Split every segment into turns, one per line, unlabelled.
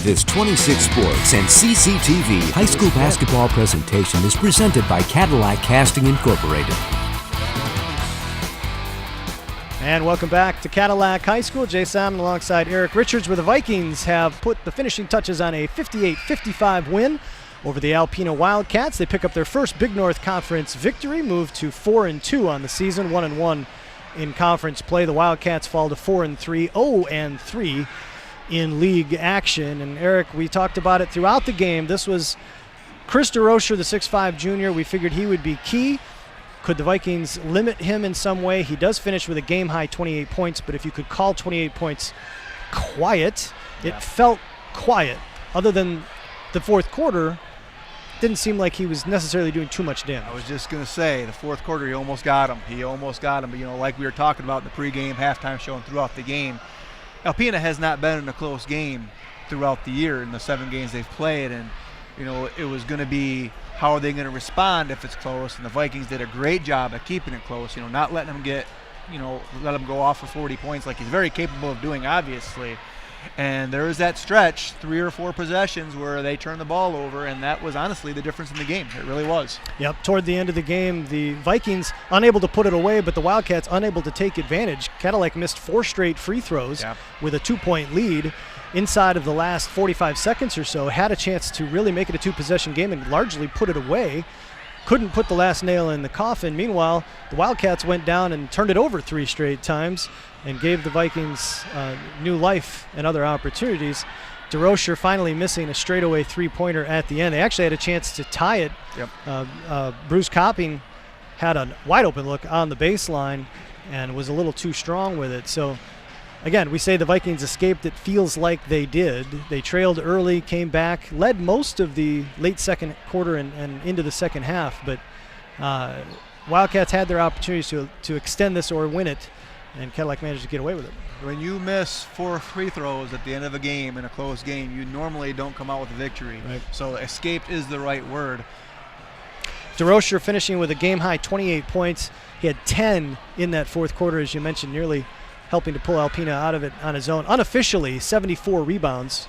This 26 Sports and CCTV high school basketball presentation is presented by Cadillac Casting Incorporated.
And welcome back to Cadillac High School. Jay Salmon alongside Eric Richards, where the Vikings have put the finishing touches on a 58-55 win over the Alpena Wildcats. They pick up their first Big North Conference victory, move to 4-2 on the season, 1-1 in conference play. The Wildcats fall to 4-3, 0-3 in league action. And Eric, we talked about it throughout the game. This was Chris DeRocher, the 6'5 junior. We figured he would be key. Could the Vikings limit him in some way? He does finish with a game-high 28 points, but if you could call 28 points quiet, it felt quiet. Other than the fourth quarter, didn't seem like he was necessarily doing too much damage.
I was just going to say, the fourth quarter, he almost got him. But, you know, like we were talking about in the pregame, halftime show, and throughout the game, Alpena has not been in a close game throughout the year in the 7 games they've played. And, you know, it was going to be how are they going to respond if it's close. And the Vikings did a great job at keeping it close, you know, not letting him let him go off for 40 points like he's very capable of doing, obviously. And there was that stretch, 3 or 4 possessions where they turned the ball over, and that was honestly the difference in the game. It really was. Yep,
toward the end of the game, the Vikings unable to put it away, but the Wildcats unable to take advantage. Cadillac missed 4 straight free throws with a 2-point lead inside of the last 45 seconds or so. Had a chance to really make it a 2-possession game and largely put it away. Couldn't put the last nail in the coffin. Meanwhile, the Wildcats went down and turned it over 3 straight times and gave the Vikings new life and other opportunities. DeRocher finally missing a straightaway 3-pointer at the end. They actually had a chance to tie it. Bruce Copping had a wide open look on the baseline and was a little too strong with it. So again, we say the Vikings escaped. It feels like they did. They trailed early, came back, led most of the late second quarter and into the second half. But Wildcats had their opportunities to extend this or win it, and Cadillac managed to get away with it.
When you miss 4 free throws at the end of a game in a close game, you normally don't come out with a victory.
Right.
So escaped is the right word.
DeRocher finishing with a game-high 28 points. He had 10 in that fourth quarter, as you mentioned, nearly helping to pull Alpena out of it on his own. Unofficially, 74 rebounds.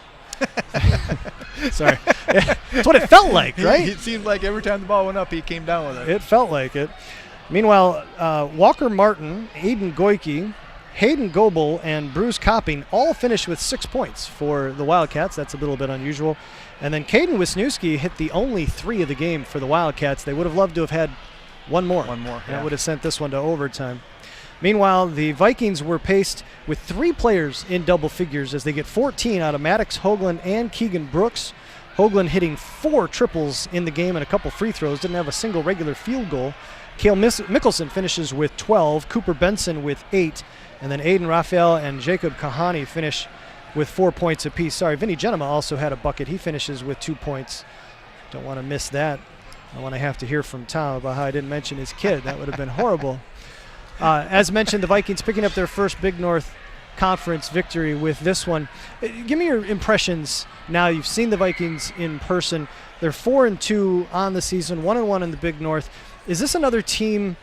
Sorry. That's what it felt like, right?
It seemed like every time the ball went up, he came down with it.
It felt like it. Meanwhile, Walker Martin, Aiden Goike, Hayden Goebel, and Bruce Copping all finished with 6 points for the Wildcats. That's a little bit unusual. And then Caden Wisniewski hit the only 3 of the game for the Wildcats. They would have loved to have had one more. That would have sent this one to overtime. Meanwhile, the Vikings were paced with 3 players in double figures as they get 14 out of Maddox Hoagland and Keegan Brooks. Hoagland hitting 4 triples in the game and a couple free throws, didn't have a single regular field goal. Cale Mickelson finishes with 12, Cooper Benson with 8, and then Aiden Raphael and Jacob Kahani finish with 4 points apiece. Sorry, Vinny Genema also had a bucket. He finishes with 2 points. Don't want to miss that. I want to have to hear from Tom about how I didn't mention his kid. That would have been horrible. As mentioned, the Vikings picking up their first Big North Conference victory with this one. Give me your impressions now. You've seen the Vikings in person. They're 4-2 on the season, 1-1 in the Big North. Is this another team?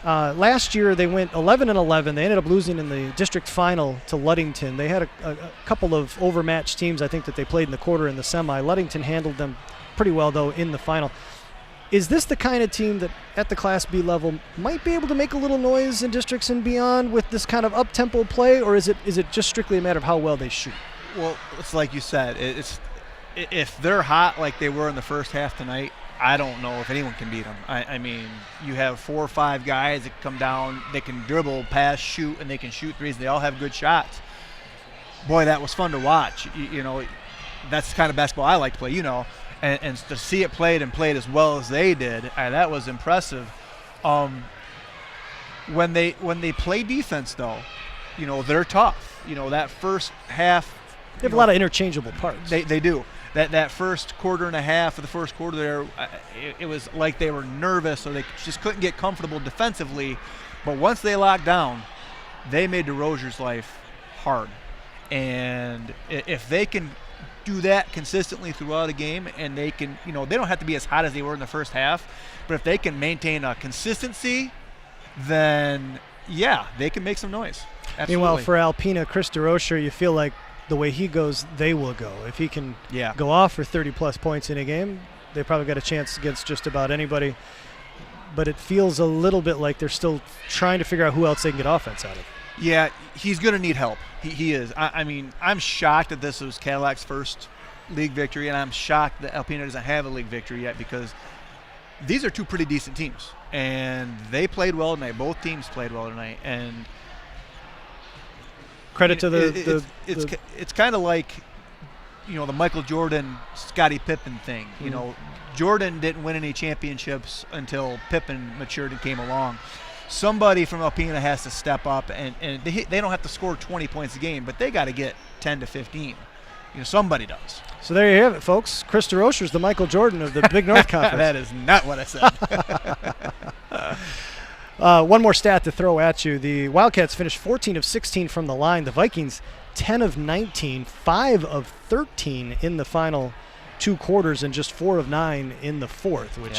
Last year they went 11-11. They ended up losing in the district final to Ludington. They had a couple of overmatched teams, I think, that they played in the quarter and the semi. Ludington handled them pretty well, though, in the final. Is this the kind of team that at the Class B level might be able to make a little noise in districts and beyond with this kind of up-tempo play, or is it just strictly a matter of how well they shoot?
Well, it's like you said. If they're hot like they were in the first half tonight, I don't know if anyone can beat them. I mean, you have 4 or 5 guys that come down, they can dribble, pass, shoot, and they can shoot threes. They all have good shots. Boy, that was fun to watch. You know, that's the kind of basketball I like to play, you know. And to see it played as well as they did, that was impressive. When they play defense, though, you know, they're tough. You know, that first half.
They have a lot of interchangeable parts.
They do. That first quarter and a half of the first quarter there, it was like they were nervous or they just couldn't get comfortable defensively. But once they locked down, they made DeRocher's life hard. And if they can do that consistently throughout a game, and they can, you know, they don't have to be as hot as they were in the first half, but if they can maintain a consistency, then yeah, they can make some noise. Absolutely.
Meanwhile, for Alpena, Chris DeRocher, you feel like the way he goes, they will go. If he can
Yeah.
go off for 30-plus points in a game, they probably got a chance against just about anybody. But it feels a little bit like they're still trying to figure out who else they can get offense out of.
Yeah, he's going to need help. He is. I mean, I'm shocked that this was Cadillac's first league victory, and I'm shocked that Alpena doesn't have a league victory yet, because these are two pretty decent teams, and they played well tonight. Both teams played well tonight, and
credit to
it's kind of like, you know, the Michael Jordan, Scottie Pippen thing. You know, Jordan didn't win any championships until Pippen matured and came along. Somebody from Alpena has to step up, and they don't have to score 20 points a game, but they got to get 10 to 15. You know, somebody does.
So there you have it, folks. Chris DeRocher's the Michael Jordan of the Big North Conference.
That is not what I said.
One more stat to throw at you. The Wildcats finished 14 of 16 from the line. The Vikings 10 of 19, 5 of 13 in the final 2 quarters, and just 4 of 9 in the fourth, which,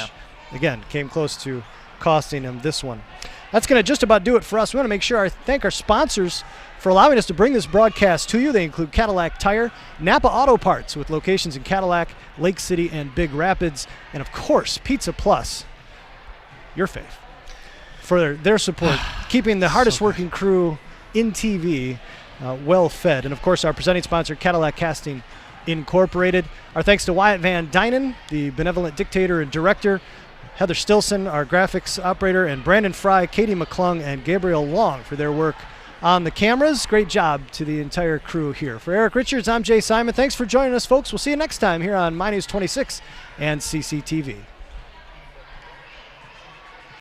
again, came close to costing them this one. That's going to just about do it for us. We want to make sure thank our sponsors for allowing us to bring this broadcast to you. They include Cadillac Tire, Napa Auto Parts with locations in Cadillac, Lake City, and Big Rapids, and of course, Pizza Plus, your fave, for their support, keeping the hardest working crew in TV well fed. And of course, our presenting sponsor, Cadillac Casting Incorporated. Our thanks to Wyatt Van Dynen, the benevolent dictator and director, Heather Stilson, our graphics operator, and Brandon Fry, Katie McClung, and Gabriel Long for their work on the cameras. Great job to the entire crew here. For Eric Richards, I'm Jay Simon. Thanks for joining us, folks. We'll see you next time here on My News 26 and CCTV.